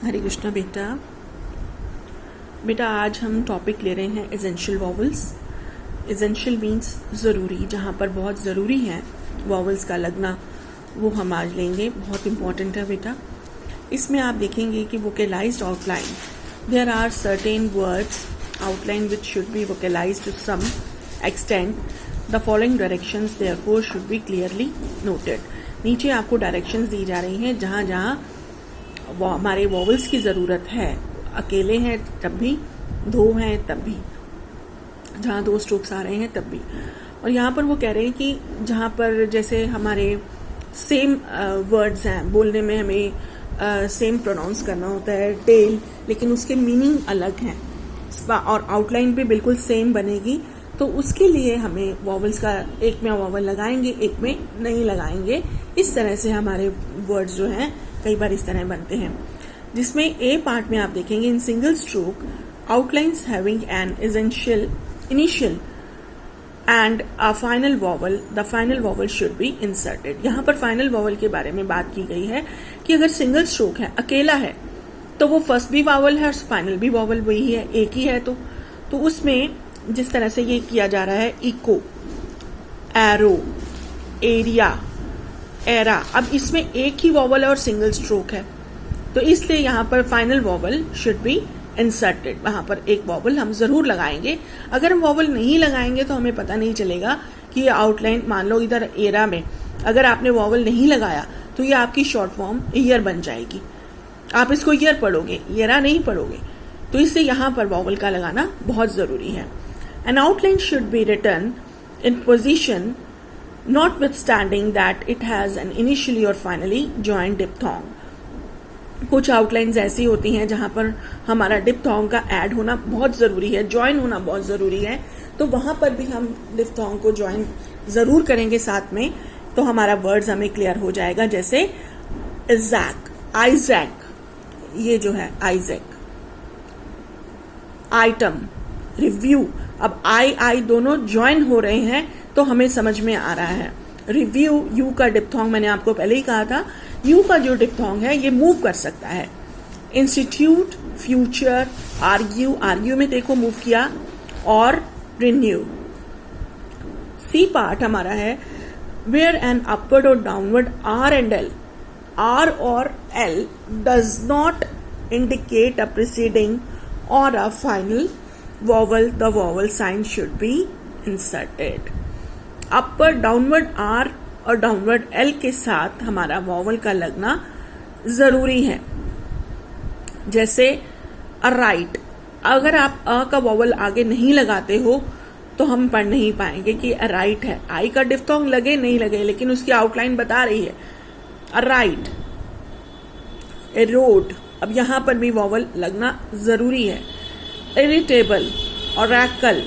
हरे कृष्णा बेटा। बेटा आज हम टॉपिक ले रहे हैं एसेंशियल वॉवल्स। एसेंशियल मीन्स ज़रूरी, जहाँ पर बहुत ज़रूरी है वॉवल्स का लगना, वो हम आज लेंगे। बहुत इम्पॉर्टेंट है बेटा। इसमें आप देखेंगे कि vocalised outline, there are certain words outline which should be vocalised to some extent. The following directions therefore should be clearly noted. नीचे आपको डायरेक्शंस दी जा रही हैं जहाँ जहाँ हमारे वॉवल्स की ज़रूरत है। अकेले हैं तब भी, दो हैं तब भी, जहाँ दो स्ट्रोक्स आ रहे हैं तब भी। और यहाँ पर वो कह रहे हैं कि जहाँ पर जैसे हमारे सेम वर्ड्स हैं, बोलने में हमें सेम प्रोनाउंस करना होता है टेल, लेकिन उसके मीनिंग अलग हैं और आउटलाइन भी बिल्कुल सेम बनेगी। तो उसके लिए हमें वॉवल्स का एक में वॉवल लगाएंगे, एक में नहीं लगाएंगे। इस तरह से हमारे वर्ड्स जो हैं कई बार इस तरह बनते हैं, जिसमें ए पार्ट में आप देखेंगे in single stroke outlines having an essential initial and a final vowel, the final vowel should be inserted. यहाँ पर फाइनल वॉवल के बारे में बात की गई है कि अगर सिंगल स्ट्रोक है, अकेला है, तो वो फर्स्ट भी वॉवल है और फाइनल भी वॉवल वही है, एक ही है। तो उसमें जिस तरह से ये किया जा रहा है, इको, एरो, एरिया, एरा, अब इसमें एक ही वॉवल है और सिंगल स्ट्रोक है, तो इसलिए यहाँ पर final vowel should be inserted. वहां पर एक वॉवल हम जरूर लगाएंगे। अगर हम वॉवल नहीं लगाएंगे तो हमें पता नहीं चलेगा कि ये आउटलाइन, मान लो इधर एरा में अगर आपने वॉवल नहीं लगाया तो ये आपकी शॉर्ट फॉर्म ईयर बन जाएगी। आप इसको ईयर पढ़ोगे, एरा नहीं पढ़ोगे। तो इससे यहाँ पर वॉवल का लगाना बहुत जरूरी है। An outline should be written in position notwithstanding that it has an initially or finally joined diphthong। कुछ आउटलाइंस ऐसी होती हैं जहां पर हमारा डिप्थोंग का ऐड होना बहुत जरूरी है, ज्वाइन होना बहुत जरूरी है, तो वहां पर भी हम डिप्थोंग को ज्वाइन जरूर करेंगे साथ में, तो हमारा वर्ड्स हमें क्लियर हो जाएगा। जैसे इज़ैक, आइजैक, ये जो है आइजैक, आइटम, रिव्यू। अब आई दोनों ज्वाइन हो रहे हैं तो हमें समझ में आ रहा है। रिव्यू, यू का डिप्थोंग मैंने आपको पहले ही कहा था, यू का जो डिप्थोंग है ये मूव कर सकता है। इंस्टीट्यूट, फ्यूचर, आर्ग्यू, आर्ग्यू में देखो मूव किया, और रिन्यू। सी पार्ट हमारा है वेयर एन अपवर्ड और downward R and L, R और L does not indicate a preceding और a final vowel, the vowel sign should be inserted. Upper downward R और डाउनवर्ड एल के साथ हमारा वॉवल का लगना जरूरी है। जैसे अ राइट, अगर आप अ का वॉवल आगे नहीं लगाते हो तो हम पढ़ नहीं पाएंगे कि अ राइट है। आई का डिप्थोंग लगे नहीं लगे, लेकिन उसकी आउटलाइन बता रही है अ राइट। ए रोड, अब यहां पर भी वॉवल लगना जरूरी है। इरिटेबल, ओरेकल,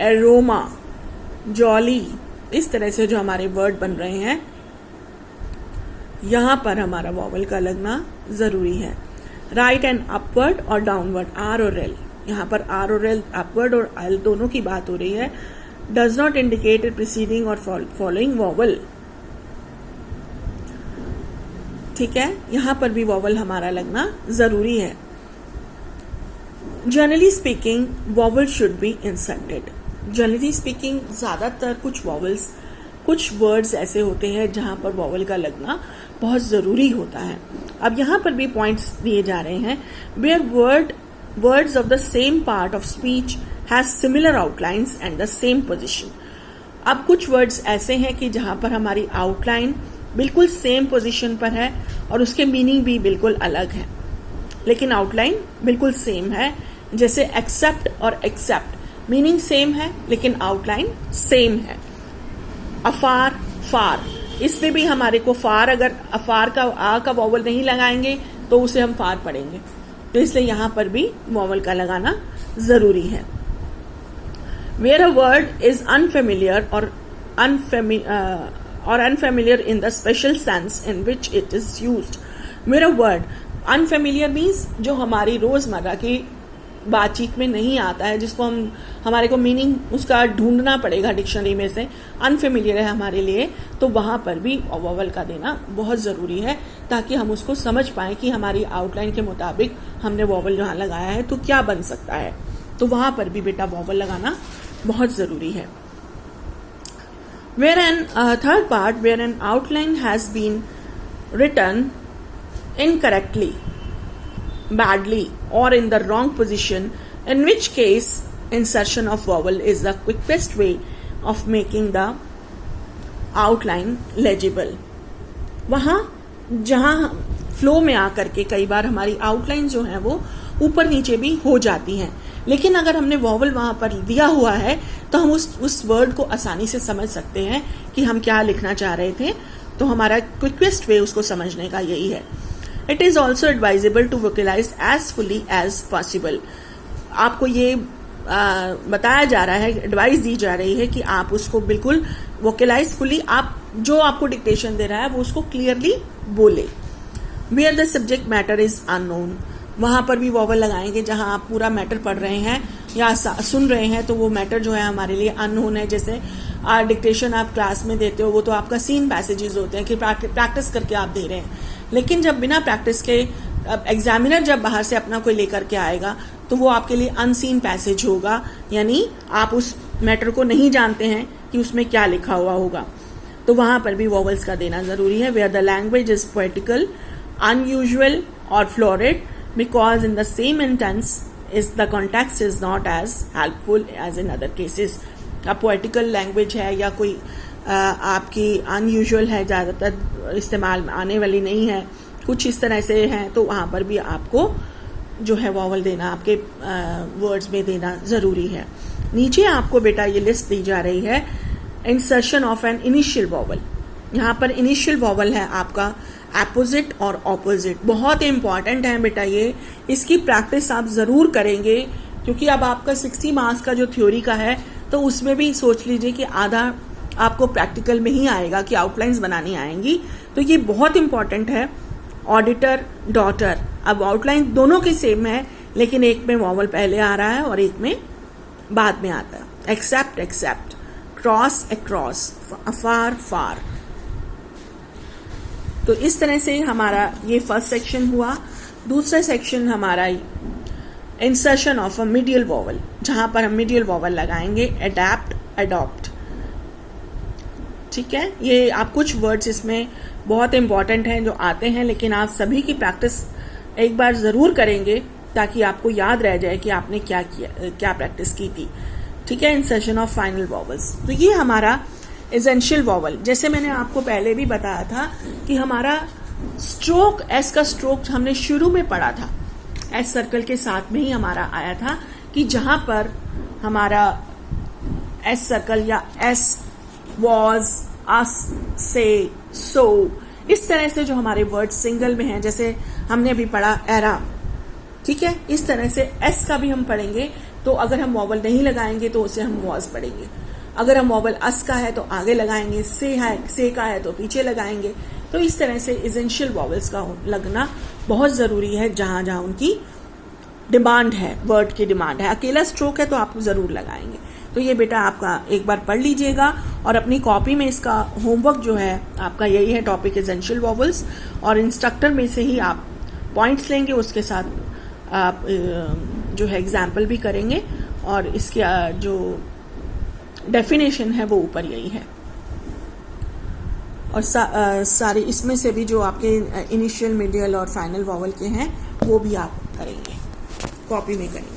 एरोमा, जॉली, इस तरह से जो हमारे वर्ड बन रहे हैं यहां पर हमारा वॉवल का लगना जरूरी है। राइट एंड अपवर्ड और डाउनवर्ड, आर और एल, यहां पर आर और एल, अपवर्ड और एल दोनों की बात हो रही है। Does not indicate a preceding और फॉलोइंग वॉवल, ठीक है, यहां पर भी वॉवल हमारा लगना जरूरी है। Generally speaking vowel should be inserted. Generally speaking ज्यादातर कुछ वॉवल्स, कुछ वर्ड्स ऐसे होते हैं जहां पर वॉवल का लगना बहुत जरूरी होता है। अब यहां पर भी पॉइंट्स दिए जा रहे हैं। Where words of the same part of speech has similar outlines and the same position. अब कुछ वर्ड्स ऐसे हैं कि जहां पर हमारी आउटलाइन बिल्कुल सेम पोजिशन पर है और उसके मीनिंग भी बिल्कुल अलग है, लेकिन आउटलाइन बिल्कुल सेम है। जैसे एक्सेप्ट और एक्सेप्ट, मीनिंग सेम है लेकिन आउटलाइन सेम है। अफार, फार, इसमें भी हमारे को फार, अगर अफार का आ का वॉवल नहीं लगाएंगे तो उसे हम फार पढ़ेंगे, तो इसलिए यहां पर भी वॉवल का लगाना जरूरी है। Where a word is unfamiliar और unfamiliar in the special sense in which it is used. Where a word unfamiliar means जो हमारी रोजमर्रा की बातचीत में नहीं आता है, जिसको हमारे को मीनिंग उसका ढूंढना पड़ेगा डिक्शनरी में से, अनफेमिलियर है हमारे लिए, तो वहाँ पर भी वॉवल का देना बहुत ज़रूरी है, ताकि हम उसको समझ पाएँ कि हमारी आउटलाइन के मुताबिक हमने वॉवल जहाँ लगाया है तो क्या बन सकता है। तो वहाँ पर भी बेटा वॉवल लगाना बहुत ज़रूरी है। Where an third part, where an outline has been written incorrectly, badly, or in the wrong position, in which case insertion of vowel is the quickest way of making the outline legible. वहाँ जहाँ flow में आकर के कई बार हमारी outline जो है वो ऊपर नीचे भी हो जाती हैं, लेकिन अगर हमने वॉवल वहाँ पर दिया हुआ है तो हम उस वर्ड को आसानी से समझ सकते हैं कि हम क्या लिखना चाह रहे थे। तो हमारा क्विकेस्ट वे उसको समझने का यही है। It is also advisable to vocalise as fully as possible. आपको ये बताया जा रहा है, एडवाइस दी जा रही है कि आप उसको बिल्कुल वोकलाइज फुली, आप जो आपको डिक्टेशन दे रहा है वो उसको क्लियरली बोले। Where the subject matter is unknown, वहाँ पर भी वॉवल लगाएंगे। जहाँ आप पूरा मैटर पढ़ रहे हैं या सुन रहे हैं तो वो मैटर जो है हमारे लिए अननोन है। जैसे डिक्टेशन आप क्लास में देते हो वो तो आपका सीन पैसेजेस होते हैं कि प्रैक्टिस करके आप दे रहे हैं, लेकिन जब बिना प्रैक्टिस के एग्जामिनर जब बाहर से अपना कोई लेकर के आएगा तो वो आपके लिए अनसीन पैसेज होगा, यानी आप उस मैटर को नहीं जानते हैं कि उसमें क्या लिखा हुआ होगा। तो वहाँ पर भी वॉवल्स का देना ज़रूरी है। Where the language is poetical, unusual और florid, because in the same instance is the context is not as helpful as in other cases. अब poetical language है या कोई आपकी unusual है, ज़्यादातर इस्तेमाल में आने वाली नहीं है, कुछ इस तरह से है, तो वहाँ पर भी आपको जो है वॉवल देना आपके वर्ड्स में देना ज़रूरी है। नीचे आपको बेटा ये लिस्ट दी जा रही है, insertion of an initial vowel. यहाँ पर इनिशियल वॉवल है आपका एपोजिट और ऑपोजिट, बहुत इंपॉर्टेंट है बेटा ये। इसकी प्रैक्टिस आप ज़रूर करेंगे, क्योंकि अब आपका 60 मार्क्स का जो थ्योरी का है तो उसमें भी सोच लीजिए कि आधा आपको प्रैक्टिकल में ही आएगा कि आउटलाइंस बनानी आएंगी। तो ये बहुत इंपॉर्टेंट है। ऑडिटर, डॉटर, अब आउटलाइन दोनों की सेम है, लेकिन एक में वॉवल पहले आ रहा है और एक में बाद में आता है। एक्सेप्ट, एक्सेप्ट, क्रॉस, अक्रॉस, अफार, फार। तो इस तरह से हमारा ये फर्स्ट सेक्शन हुआ। दूसरा सेक्शन हमारा insertion of a medial vowel, जहां पर हम मिडियल वॉवल लगाएंगे, अडैप्ट, अडॉप्ट। ठीक है, ये आप कुछ वर्ड्स इसमें बहुत इंपॉर्टेंट हैं जो आते हैं, लेकिन आप सभी की प्रैक्टिस एक बार ज़रूर करेंगे ताकि आपको याद रह जाए कि आपने क्या किया, क्या प्रैक्टिस की थी। ठीक है, इंसर्शन ऑफ फाइनल वॉवल्स। तो ये हमारा एसेंशियल वॉवल, जैसे मैंने आपको पहले भी बताया था कि हमारा स्ट्रोक, एस का स्ट्रोक हमने शुरू में पढ़ा था, एस सर्कल के साथ में ही हमारा आया था कि जहां पर हमारा एस सर्कल या एस, वॉज, अस, से, सो, इस तरह से जो हमारे वर्ड सिंगल में हैं, जैसे हमने अभी पढ़ा एरा। ठीक है, इस तरह से एस का भी हम पढ़ेंगे। तो अगर हम वॉवल नहीं लगाएंगे तो उसे हम वॉज पढ़ेंगे। अगर हम वॉवल अस का है तो आगे लगाएंगे, से का है तो पीछे लगाएंगे। तो इस तरह से एसेंशियल वॉवल्स का लगना बहुत ज़रूरी है, जहां जहां उनकी डिमांड है, वर्ड की डिमांड है। अकेला स्ट्रोक है तो आप ज़रूर लगाएंगे। तो ये बेटा आपका एक बार पढ़ लीजिएगा और अपनी कॉपी में इसका होमवर्क जो है आपका यही है, टॉपिक एसेंशियल वॉवल्स, और इंस्ट्रक्टर में से ही आप पॉइंट्स लेंगे, उसके साथ आप जो है एग्जाम्पल भी करेंगे, और इसके जो डेफिनेशन है वो ऊपर यही है। और सारे इसमें से भी जो आपके इनिशियल, मिडियल और फाइनल वॉवल के हैं वो भी आप करेंगे, कॉपी में करेंगे।